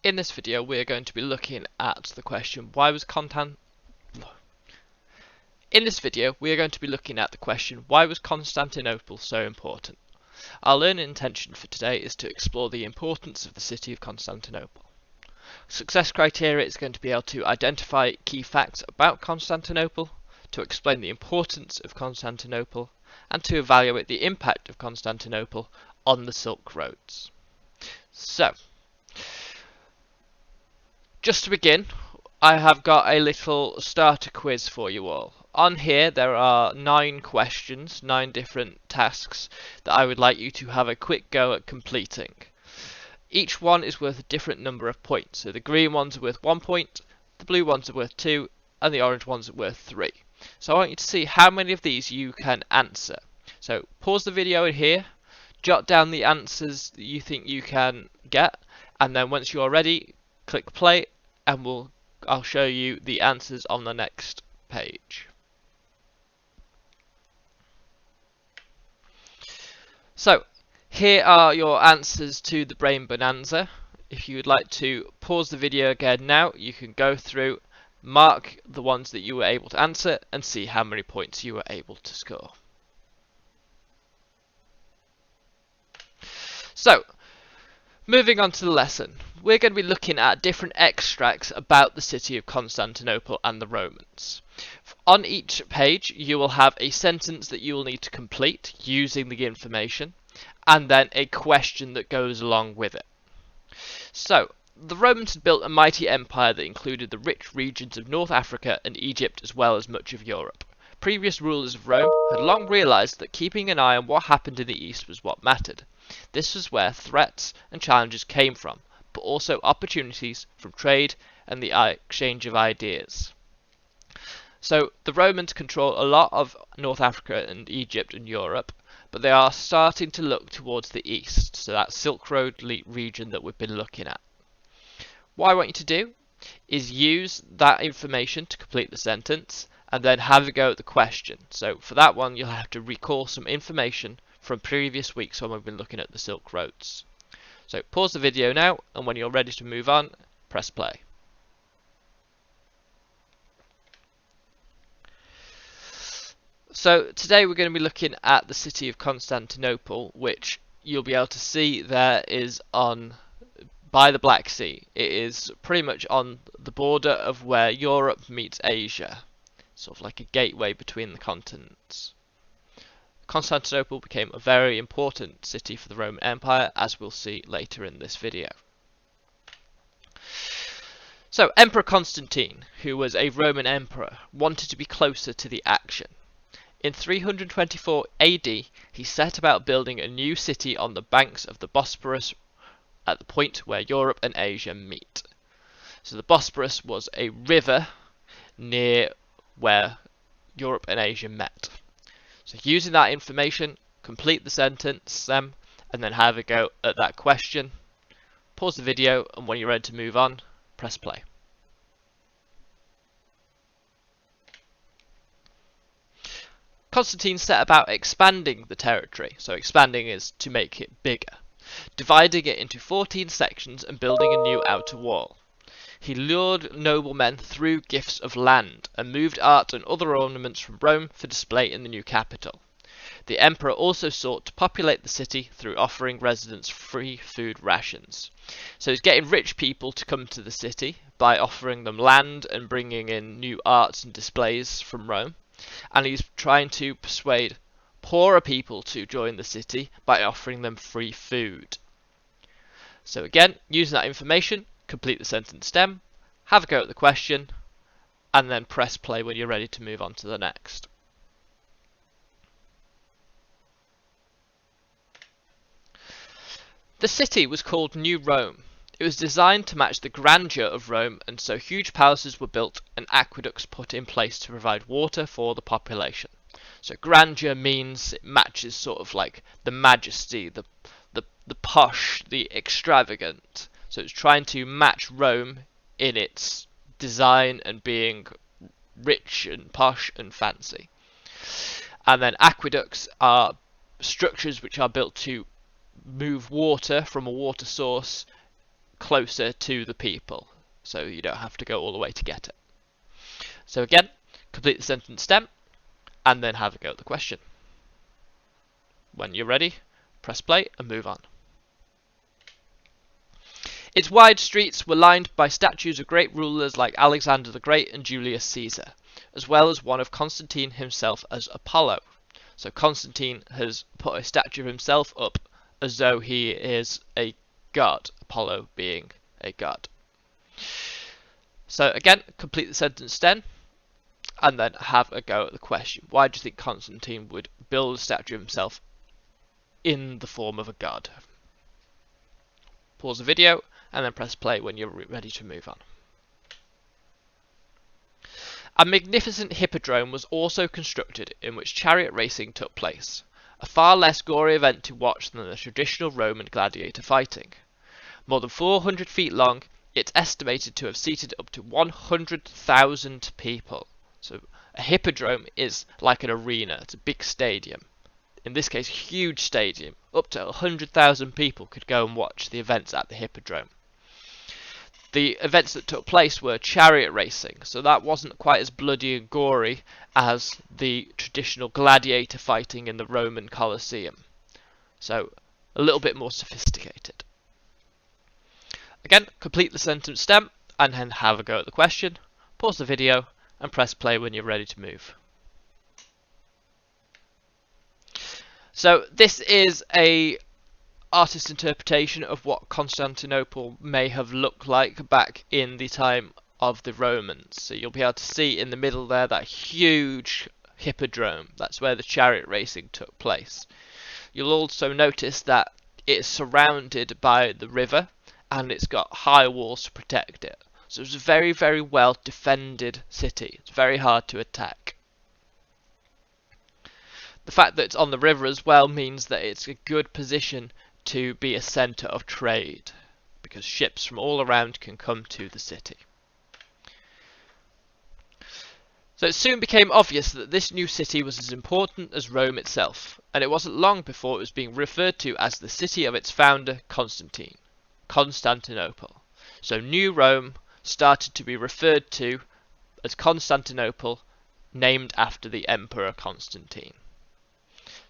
In this video we are going to be looking at the question why was Constantinople so important? Our learning intention for today is to explore the importance of the city of Constantinople. Success criteria is going to be able to identify key facts about Constantinople, to explain the importance of Constantinople, and to evaluate the impact of Constantinople on the Silk Roads. So, just to begin, I have got a little starter quiz for you all. On here there are 9 questions, 9 different tasks that I would like you to have a quick go at completing. Each one is worth a different number of points. So the green ones are worth 1 point, the blue ones are worth 2, and the orange ones are worth 3. So I want you to see how many of these you can answer. So pause the video in here, jot down the answers that you think you can get, and then once you are ready, click play, and I'll show you the answers on the next page. So, here are your answers to the brain bonanza. If you would like to pause the video again now, you can go through, mark the ones that you were able to answer, and see how many points you were able to score. So, moving on to the lesson, we're going to be looking at different extracts about the city of Constantinople and the Romans. On each page you will have a sentence that you will need to complete using the information, and then a question that goes along with it. So, the Romans had built a mighty empire that included the rich regions of North Africa and Egypt as well as much of Europe. Previous rulers of Rome had long realised that keeping an eye on what happened in the east was what mattered. This was where threats and challenges came from, but also opportunities from trade and the exchange of ideas. So the Romans control a lot of North Africa and Egypt and Europe, but they are starting to look towards the east, so that Silk Road region that we've been looking at. What I want you to do is use that information to complete the sentence, and then have a go at the question. So for that one you'll have to recall some information from previous weeks when we've been looking at the Silk Roads. So pause the video now, and when you're ready to move on, press play. So today we're going to be looking at the city of Constantinople, which you'll be able to see there is by the Black Sea. It is pretty much on the border of where Europe meets Asia, sort of like a gateway between the continents. Constantinople became a very important city for the Roman Empire, as we'll see later in this video. So, Emperor Constantine, who was a Roman emperor, wanted to be closer to the action. In 324 AD, he set about building a new city on the banks of the Bosporus at the point where Europe and Asia meet. So the Bosporus was a river near where Europe and Asia met. So using that information, complete the sentence and then have a go at that question. Pause the video, and when you're ready to move on, press play. Constantine set about expanding the territory, so expanding is to make it bigger, dividing it into 14 sections and building a new outer wall. He lured noblemen through gifts of land, and moved art and other ornaments from Rome for display in the new capital. The emperor also sought to populate the city through offering residents free food rations. So he's getting rich people to come to the city by offering them land and bringing in new arts and displays from Rome. And he's trying to persuade poorer people to join the city by offering them free food. So again, using that information, complete the sentence stem, have a go at the question, and then press play when you're ready to move on to the next. The city was called New Rome. It was designed to match the grandeur of Rome, and so huge palaces were built and aqueducts put in place to provide water for the population. So grandeur means it matches sort of like the majesty, the posh, the extravagant. So it's trying to match Rome in its design and being rich and posh and fancy. And then aqueducts are structures which are built to move water from a water source closer to the people, so you don't have to go all the way to get it. So again, complete the sentence stem, and then have a go at the question. When you're ready, press play and move on. Its wide streets were lined by statues of great rulers like Alexander the Great and Julius Caesar, as well as one of Constantine himself as Apollo. So Constantine has put a statue of himself up as though he is a god, Apollo being a god. So again, complete the sentence then, and then have a go at the question. Why do you think Constantine would build a statue of himself in the form of a god? Pause the video and then press play when you're ready to move on. A magnificent hippodrome was also constructed in which chariot racing took place, a far less gory event to watch than the traditional Roman gladiator fighting. More than 400 feet long, it's estimated to have seated up to 100,000 people. So a hippodrome is like an arena, it's a big stadium. In this case, huge stadium. Up to 100,000 people could go and watch the events at the hippodrome. The events that took place were chariot racing, so that wasn't quite as bloody and gory as the traditional gladiator fighting in the Roman Colosseum. So a little bit more sophisticated. Again, complete the sentence stem and then have a go at the question. Pause the video and press play when you're ready to move. So this is a artist's interpretation of what Constantinople may have looked like back in the time of the Romans. So you'll be able to see in the middle there that huge hippodrome. That's where the chariot racing took place. You'll also notice that it's surrounded by the river and it's got high walls to protect it. So it's a very, very well defended city. It's very hard to attack. The fact that it's on the river as well means that it's a good position to be a centre of trade, because ships from all around can come to the city. So it soon became obvious that this new city was as important as Rome itself, and it wasn't long before it was being referred to as the city of its founder, Constantine, Constantinople. So New Rome started to be referred to as Constantinople, named after the Emperor Constantine.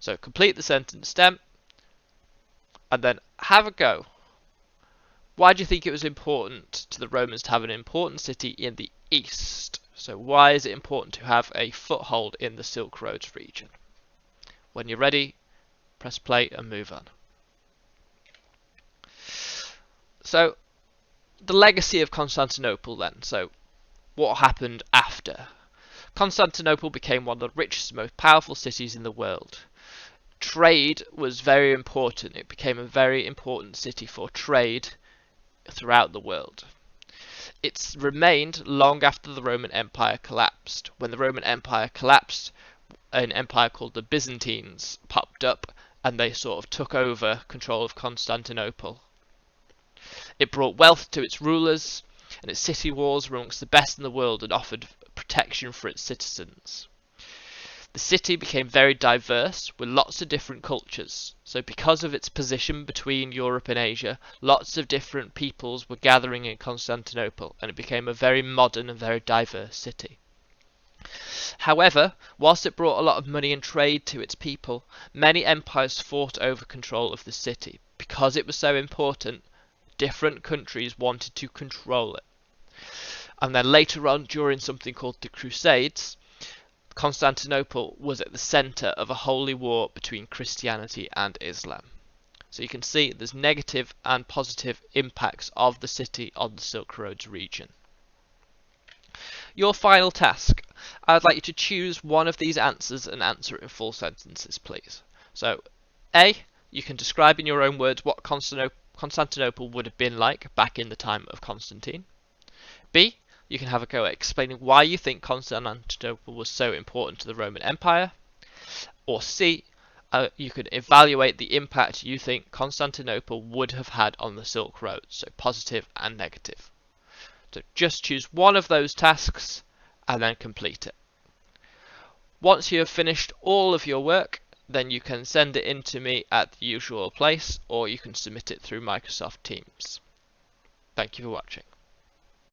So complete the sentence stem, and then have a go. Why do you think it was important to the Romans to have an important city in the east? So why is it important to have a foothold in the Silk Roads region? When you're ready, press play and move on. So the legacy of Constantinople then. So what happened after? Constantinople became one of the richest and most powerful cities in the world. Trade was very important. It became a very important city for trade throughout the world. It's remained long after the Roman Empire collapsed. When the Roman Empire collapsed, an empire called the Byzantines popped up and they sort of took over control of Constantinople. It brought wealth to its rulers, and its city walls were amongst the best in the world and offered protection for its citizens. The city became very diverse with lots of different cultures. So because of its position between Europe and Asia, lots of different peoples were gathering in Constantinople, and it became a very modern and very diverse city. However, whilst it brought a lot of money and trade to its people, many empires fought over control of the city. Because it was so important, different countries wanted to control it. And then later on, during something called the Crusades, Constantinople was at the centre of a holy war between Christianity and Islam. So you can see there's negative and positive impacts of the city on the Silk Roads region. Your final task. I'd like you to choose one of these answers and answer it in full sentences, please. So, A, you can describe in your own words what Constantinople would have been like back in the time of Constantine. B, you can have a go at explaining why you think Constantinople was so important to the Roman Empire. Or C, you could evaluate the impact you think Constantinople would have had on the Silk Road, so positive and negative. So just choose one of those tasks and then complete it. Once you have finished all of your work, then you can send it in to me at the usual place, or you can submit it through Microsoft Teams. Thank you for watching.